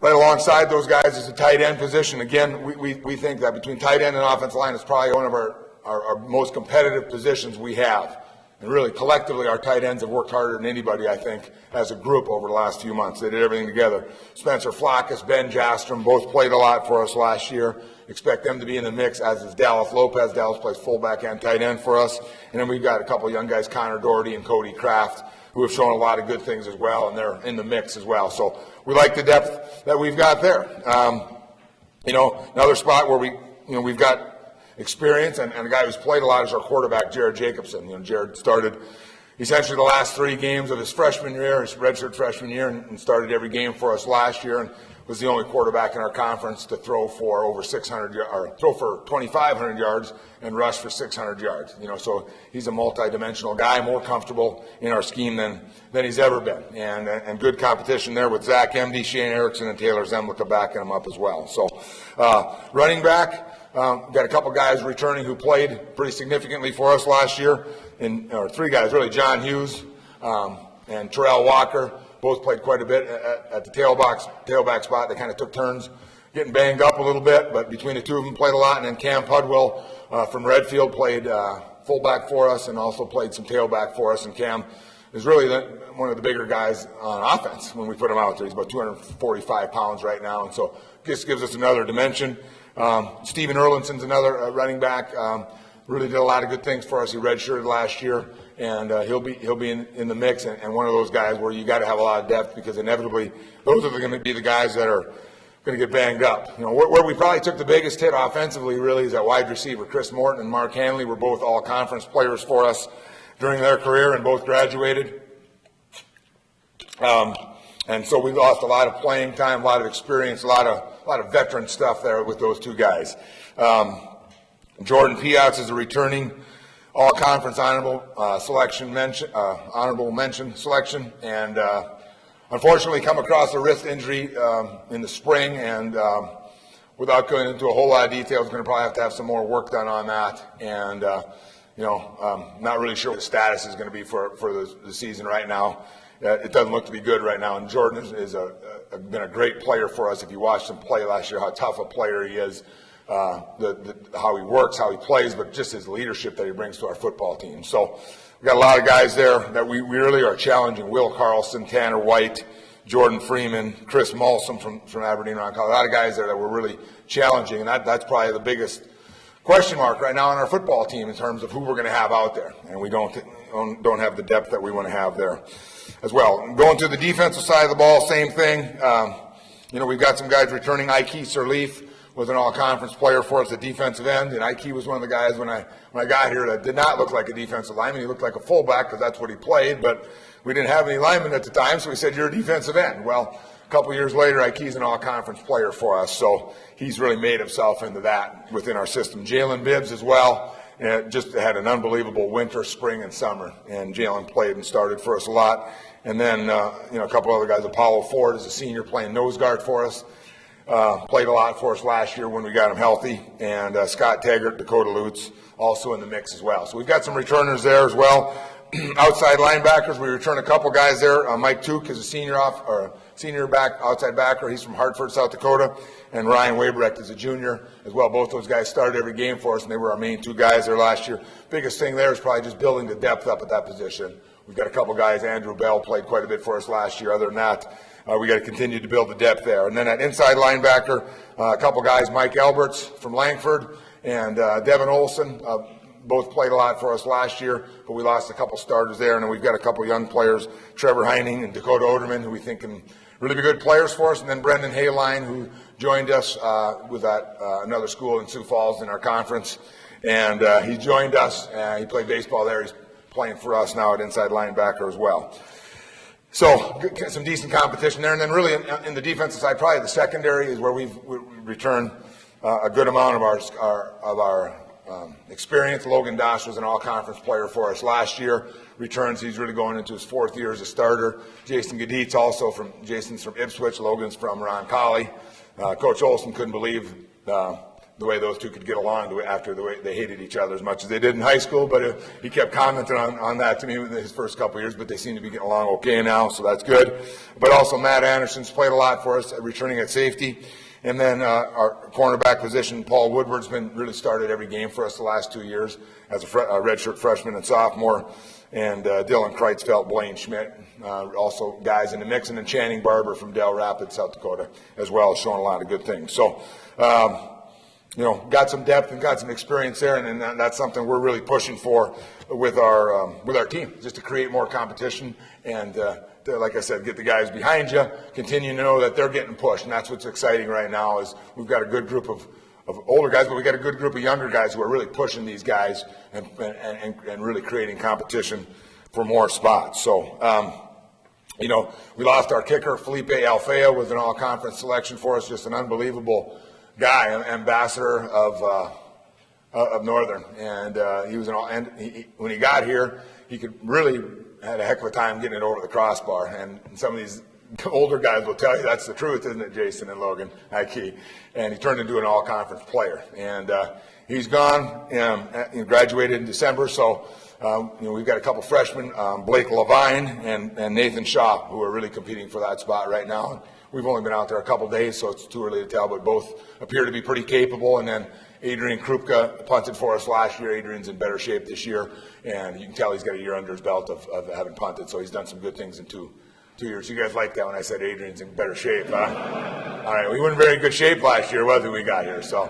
Right alongside those guys is the tight end position. Again, we think that between tight end and offensive line is probably one of our most competitive positions we have. And really, collectively, our tight ends have worked harder than anybody, I think, as a group over the last few months. They did everything together. Spencer Flackus, Ben Jastrom, both played a lot for us last year. Expect them to be in the mix, as is Dallas Lopez. Dallas plays fullback and tight end for us. And then we've got a couple of young guys, Connor Doherty and Cody Kraft, who have shown a lot of good things as well, and they're in the mix as well. So we like the depth that we've got there. Another spot where we've got experience, and a guy who's played a lot is our quarterback, Jared Jacobson. Jared started essentially the last 3 games of his freshman year, his redshirt freshman year, and started every game for us last year, and was the only quarterback in our conference to throw for over 600 or throw for 2,500 yards and rush for 600 yards. So he's a multi-dimensional guy, more comfortable in our scheme than he's ever been, and good competition there with Zach Emdy, Shane Erickson, and Taylor Zemlicka backing him up as well. So running back. Got a couple guys returning who played pretty significantly for us last year, or 3 guys really. John Hughes and Terrell Walker both played quite a bit at the tailback spot. They kind of took turns getting banged up a little bit, but between the 2 of them played a lot. And then Cam Pudwill from Redfield played fullback for us and also played some tailback for us. And Cam is really one of the bigger guys on offense when we put him out there. He's about 245 pounds right now, and so this gives us another dimension. Steven Erlinson's another running back. Really did a lot of good things for us. He redshirted last year, and he'll be in the mix. And one of those guys where you got to have a lot of depth, because inevitably those are going to be the guys that are going to get banged up. Where we probably took the biggest hit offensively really is at wide receiver. Chris Morton and Mark Hanley were both all-conference players for us during their career, and both graduated. And so we lost a lot of playing time, a lot of experience, a lot of veteran stuff there with those 2 guys. Jordan Piatz is a returning all-conference honorable mention selection, and unfortunately come across a wrist injury in the spring, and without going into a whole lot of details, going to probably have to have some more work done on that, and not really sure what the status is going to be for the season right now. It doesn't look to be good right now, and Jordan is been a great player for us. If you watched him play last year, how tough a player he is, how he works, how he plays, but just his leadership that he brings to our football team. So we've got a lot of guys there that we really are challenging. Will Carlson, Tanner White, Jordan Freeman, Chris Molson from Aberdeen Round College. A lot of guys there that we're really challenging, and that's probably the biggest question mark right now on our football team in terms of who we're going to have out there, and we don't have the depth that we want to have there as well. Going to the defensive side of the ball, same thing. We've got some guys returning. Ike Sirleaf was an all-conference player for us at defensive end, and Ike was one of the guys when I got here that did not look like a defensive lineman. He looked like a fullback because that's what he played, but we didn't have any linemen at the time, so we said, "You're a defensive end." Well, a couple years later, Ike's an all-conference player for us, so he's really made himself into that within our system. Jalen Bibbs as well. Just had an unbelievable winter, spring, and summer, and Jalen played and started for us a lot. And then, a couple other guys. Apollo Ford is a senior playing nose guard for us. Played a lot for us last year when we got him healthy. And Scott Taggart, Dakota Lutz, also in the mix as well. So we've got some returners there as well. Outside linebackers, we return a couple guys there. Mike Took is a senior back, outside backer. He's from Hartford, South Dakota. And Ryan Wabrecht is a junior as well. Both those guys started every game for us, and they were our main 2 guys there last year. Biggest thing there is probably just building the depth up at that position. We've got a couple guys. Andrew Bell played quite a bit for us last year. Other than that, we got to continue to build the depth there. And then at inside linebacker, a couple guys, Mike Alberts from Langford and Devin Olson. Both played a lot for us last year, but we lost a couple starters there. And then we've got a couple young players, Trevor Heining and Dakota Oderman, who we think can really be good players for us. And then Brendan Hayline, who joined us with another school in Sioux Falls in our conference. And he joined us. He played baseball there. He's playing for us now at inside linebacker as well. So some decent competition there. And then really in the defensive side, probably the secondary is where we return a good amount of our experience. Logan Dosh was an all-conference player for us last year. Returns, he's really going into his 4th year as a starter. Jason Gaditz Jason's from Ipswich. Logan's from Roncalli. Coach Olson couldn't believe the way those two could get along after the way they hated each other as much as they did in high school, but he kept commenting on that to me in his first couple of years, but they seem to be getting along okay now, so that's good. But also Matt Anderson's played a lot for us, returning at safety. And then our cornerback position, Paul Woodward's been really started every game for us the last 2 years as a redshirt freshman and sophomore. And Dylan Kreitzfeld, Blaine Schmidt, also guys in the mix, and then Channing Barber from Del Rapids, South Dakota, as well, showing a lot of good things. So, got some depth and got some experience there, and that's something we're really pushing for with our team, just to create more competition and, like I said, get the guys behind you, continue to know that they're getting pushed, and that's what's exciting right now is we've got a good group of older guys, but we got a good group of younger guys who are really pushing these guys and really creating competition for more spots. So, we lost our kicker, Felipe Alfea, was an all-conference selection for us, just an unbelievable guy, an ambassador of Northern, and he was when he got here, he could really had a heck of a time getting it over the crossbar, and some of these older guys will tell you that's the truth, isn't it, Jason and Logan? And he turned into an all-conference player, and he's gone and graduated in December. So we've got a couple freshmen, Blake Levine and Nathan Shaw, who are really competing for that spot right now. We've only been out there a couple days, so it's too early to tell, but both appear to be pretty capable. And then Adrian Krupka punted for us last year. Adrian's in better shape this year, and you can tell he's got a year under his belt of having punted, so he's done some good things in two years. You guys liked that when I said Adrian's in better shape, huh? All right, we weren't in very good shape last year, was we got here, so